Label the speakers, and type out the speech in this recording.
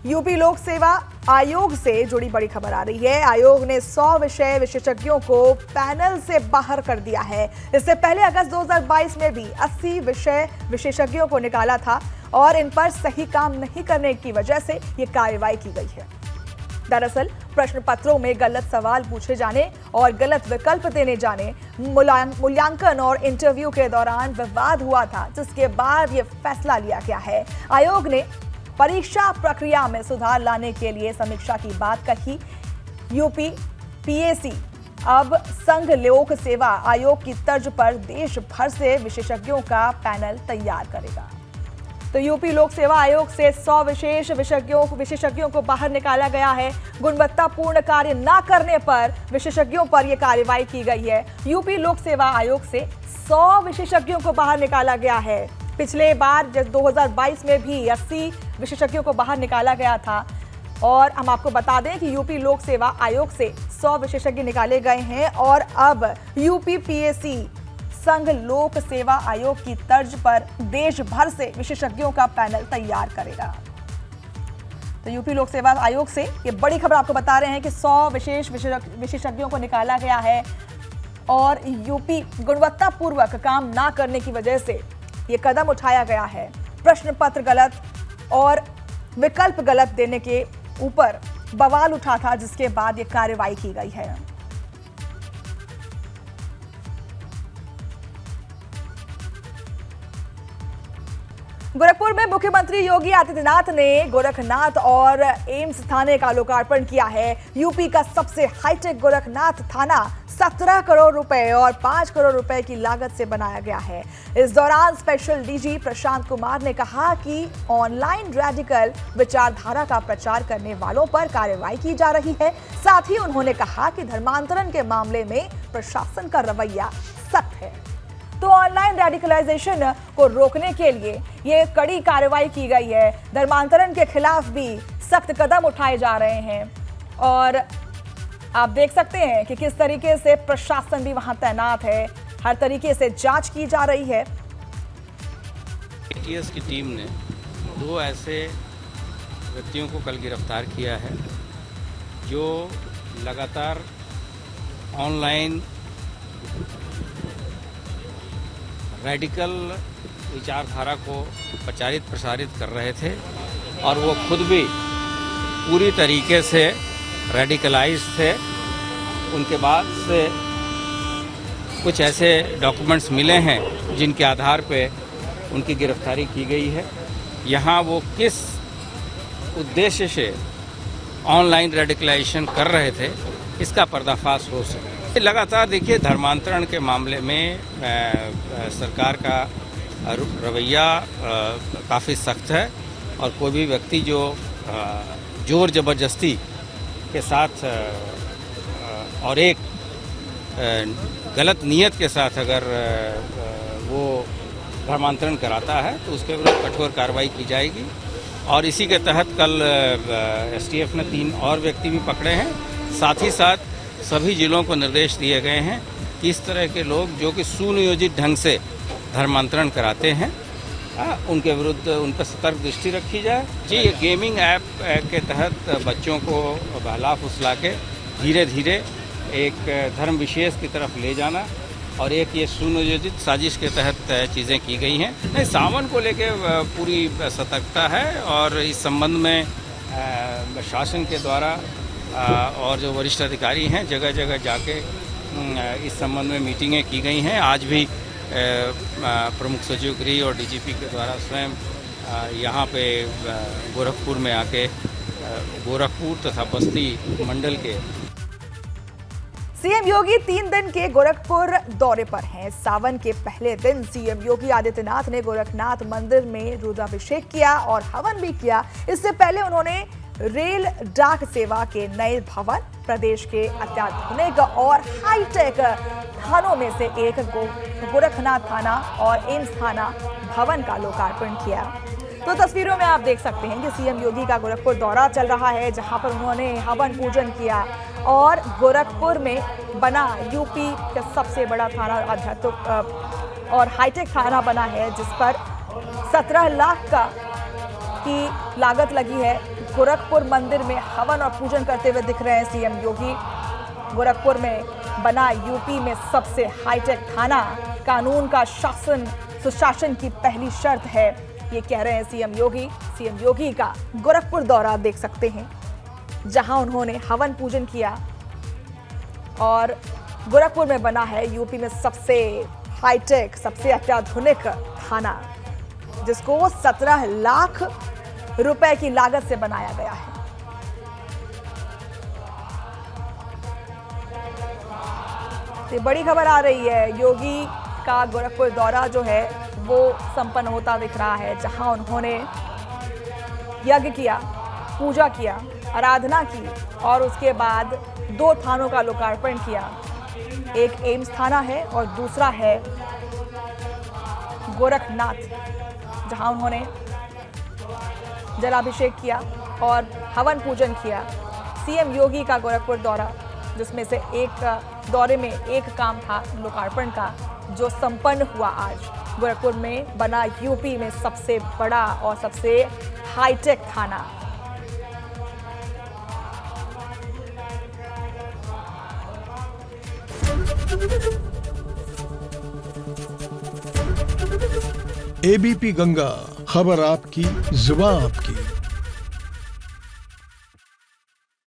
Speaker 1: UP लोक सेवा आयोग से जुड़ी बड़ी खबर आ रही है। आयोग ने 100 विषय विशेषज्ञों को पैनल से बाहर कर दिया है। इससे पहले अगस्त 2022 में भी 80 विषय विशेषज्ञों को निकाला था और इन पर सही काम नहीं करने की वजह से ये कार्रवाई की गई है। दरअसल प्रश्न पत्रों में गलत सवाल पूछे जाने और गलत विकल्प देने जाने, मूल्यांकन और इंटरव्यू के दौरान विवाद हुआ था, जिसके बाद ये फैसला लिया गया है। आयोग ने परीक्षा प्रक्रिया में सुधार लाने के लिए समीक्षा की बात कही। यूपी पीएसी अब संघ लोक सेवा आयोग की तर्ज पर देश भर से विशेषज्ञों का पैनल तैयार करेगा। तो यूपी लोक सेवा आयोग से 100 विशेष विशेषज्ञों को बाहर निकाला गया है। गुणवत्तापूर्ण कार्य न करने पर विशेषज्ञों पर यह कार्रवाई की गई है। यूपी लोक सेवा आयोग से 100 विशेषज्ञों को बाहर निकाला गया है। पिछले बार 2022 में भी 80 विशेषज्ञों को बाहर निकाला गया था और हम आपको बता दें कि यूपी लोक सेवा आयोग से 100 विशेषज्ञ निकाले गए हैं और अब यूपी पीएसी संघ लोक सेवा आयोग की तर्ज पर देश भर से विशेषज्ञों का पैनल तैयार करेगा। तो यूपी लोक सेवा आयोग से ये बड़ी खबर आपको बता रहे हैं कि 100 विशेष विशेषज्ञों को निकाला गया है और यूपी गुणवत्तापूर्वक काम ना करने की वजह से ये कदम उठाया गया है। प्रश्न पत्र गलत और विकल्प गलत देने के ऊपर बवाल उठा था, जिसके बाद ये कार्रवाई की गई है। गोरखपुर में मुख्यमंत्री योगी आदित्यनाथ ने गोरखनाथ और एम्स थाने का लोकार्पण किया है। यूपी का सबसे हाईटेक गोरखनाथ थाना 17 करोड़ रुपए और 5 करोड़ रुपए की लागत से बनाया गया है। इस दौरान स्पेशल डीजी प्रशांत कुमार ने कहा कि ऑनलाइन रेडिकल विचारधारा का प्रचार करने वालों पर कार्रवाई की जा रही है। साथ ही उन्होंने कहा कि धर्मांतरण के मामले में प्रशासन का रवैया सख्त है। तो ऑनलाइन रेडिकलाइजेशन को रोकने के लिए ये कड़ी कार्रवाई की गई है। धर्मांतरण के खिलाफ भी सख्त कदम उठाए जा रहे हैं और आप देख सकते हैं कि किस तरीके से प्रशासन भी वहां तैनात है। हर तरीके से जांच की जा रही है।
Speaker 2: एटीएस की टीम ने 2 ऐसे व्यक्तियों को कल गिरफ्तार किया है जो लगातार ऑनलाइन रेडिकल विचारधारा को प्रचारित प्रसारित कर रहे थे और वो खुद भी पूरी तरीके से रेडिकलाइज थे। उनके बाद से कुछ ऐसे डॉक्यूमेंट्स मिले हैं जिनके आधार पे उनकी गिरफ्तारी की गई है। यहाँ वो किस उद्देश्य से ऑनलाइन रेडिकलाइजेशन कर रहे थे, इसका पर्दाफाश हो सके। लगातार देखिए, धर्मांतरण के मामले में सरकार का रवैया काफ़ी सख्त है और कोई भी व्यक्ति जो जोर ज़बरदस्ती के साथ और एक गलत नीयत के साथ अगर वो धर्मांतरण कराता है तो उसके विरुद्ध कठोर कार्रवाई की जाएगी। और इसी के तहत कल एसटीएफ ने 3 और व्यक्ति भी पकड़े हैं। साथ ही साथ सभी जिलों को निर्देश दिए गए हैं कि इस तरह के लोग जो कि सुनियोजित ढंग से धर्मांतरण कराते हैं, उनके विरुद्ध उन पर सतर्क दृष्टि रखी जाए। जी, ये गेमिंग ऐप के तहत बच्चों को बहला फुसला के धीरे धीरे एक धर्म विशेष की तरफ ले जाना और एक ये सुनियोजित साजिश के तहत चीज़ें की गई हैं। नहीं, सावन को लेके पूरी सतर्कता है और इस संबंध में शासन के द्वारा और जो वरिष्ठ अधिकारी हैं जगह जगह जाके इस संबंध में मीटिंगें की गई हैं। आज भी प्रमुख सचिव गृह और डीजीपी के द्वारा स्वयं यहाँ पे गोरखपुर में आके गोरखपुर तथा बस्ती मंडल के
Speaker 1: सीएम योगी 3 दिन के गोरखपुर दौरे पर हैं। सावन के पहले दिन सीएम योगी आदित्यनाथ ने गोरखनाथ मंदिर में रुद्राभिषेक किया और हवन भी किया। इससे पहले उन्होंने रेल डाक सेवा के नए भवन, प्रदेश के अत्याधुनिक और हाईटेक थानों में से एक गोरखनाथ थाना और एम्स थाना भवन का लोकार्पण किया। तो तस्वीरों में आप देख सकते हैं कि सीएम योगी का गोरखपुर दौरा चल रहा है, जहां पर उन्होंने हवन पूजन किया और गोरखपुर में बना यूपी का सबसे बड़ा थाना आध्यात्मिक और हाईटेक थाना बना है, जिस पर 17 लाख की लागत लगी है। गोरखपुर मंदिर में हवन और पूजन करते हुए दिख रहे हैं सीएम योगी। गोरखपुर में बना यूपी में सबसे हाईटेक थाना, कानून का शासन सुशासन की पहली शर्त है, ये कह रहे हैं सीएम योगी। सीएम योगी का गोरखपुर दौरा देख सकते हैं, जहां उन्होंने हवन पूजन किया और गोरखपुर में बना है यूपी में सबसे हाईटेक, सबसे अत्याधुनिक थाना, जिसको 17 लाख रुपए की लागत से बनाया गया है। ये बड़ी खबर आ रही है, योगी का गोरखपुर दौरा जो है वो संपन्न होता दिख रहा है, जहां उन्होंने यज्ञ किया, पूजा किया, आराधना की और उसके बाद 2 थानों का लोकार्पण किया। एक एम्स थाना है और दूसरा है गोरखनाथ, जहां उन्होंने जलाभिषेक किया और हवन पूजन किया। सीएम योगी का गोरखपुर दौरा, जिसमें से एक दौरे में एक काम था लोकार्पण का, जो संपन्न हुआ आज। गोरखपुर में बना यूपी में सबसे बड़ा और सबसे हाईटेक थाना।
Speaker 3: एबीपी गंगा, खबर आपकी, जुबान आपकी।